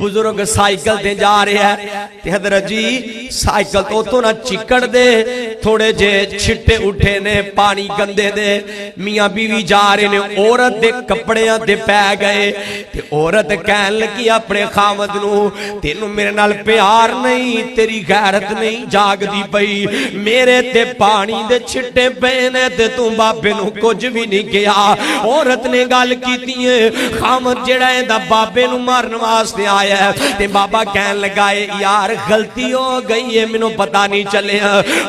بزرگ سائیکل تے جا رہے ہیں تے حضرت جی سائیکل تو نہ چکڑ دے تھوڑے جے چھٹے اٹھے نے پانی گندے دے میاں بیوی جا رہے نے عورت دے کپڑیاں دے پہ گئے تے عورت کہن لگی اپنے خامد نو تینوں میرے نال پیار نہیں تیری غیرت نہیں جاگ دی پئی میرے تے پانی دے چھٹے پہنے تے تم بابے نو کچھ بھی نہیں کیا عورت نے گال کی دیئے خامد جڑا ہے دا بابے نو مارن واسطے آیا ہے تے بابا کہن لگائے یار غلطی ہو گئی ہے منو پتہ نہیں چلے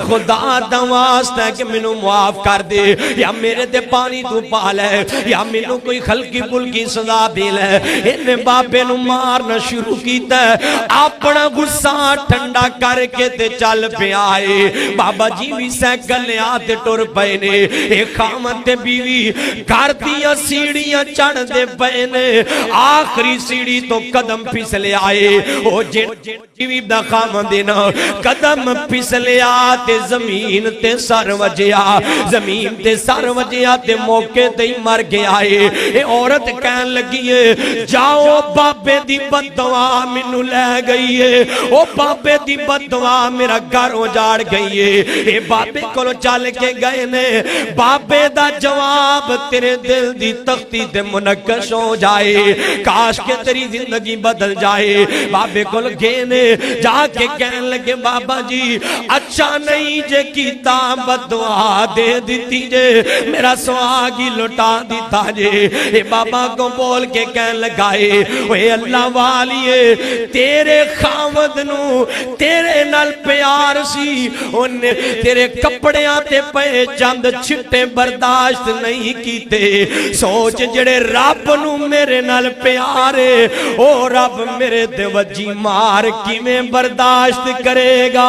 خدا دا واسطہ ہے کہ منو معاف کر دے یا میرے تے پانی تو پال ہے یا منو کوئی خلقی پلکی سزا بھی لے انہیں بابے نو مارنا شروع کیتا ہے اپنا غصہ ٹھنڈا کر کے تے چل پہ آئے بابا جی بھی سیکل لے آتے ٹور پہنے ایک خامد تے بیوی گھر دیا سیڑیاں چڑھ دے پہنے آخری سیڑی تو قدم پھسلے آئے او جیوی دا خامد دینا قدم پھسلے آتے زمین تے سر وجیا زمین تے سر وجیا تے موقع تے مر گیا آئے اے عورت کہن لگی ہے جاؤ بابے دی بددعا منو لے گئی ہے او بابے دی بددعا میرا گھر اجاڑ گئی ہے اے بابے کولو چل کے گئے نے بابے دا جواب تیرے دل دی تختی تے منقش ہو جائے کاش کہ تیری زندگی بدل جائے بابے کول گئے نے جا کے کہن لگے بابا جی اچھا نہیں جے کیتا بددعا دے دیتی جے میرا سواگی لٹا دیتا جے اے بابا کو بول کے کہن لگائے اے اللہ والیے تیرے خامد نو تیرے نال پیار سی انہیں تیرے کپڑے آتے پہ چند چھٹے برداشت نہیں کیتے سوچ جڑے رب نو میرے نال پیارے او رب میرے دیوجی مار کی میں برداشت کرے گا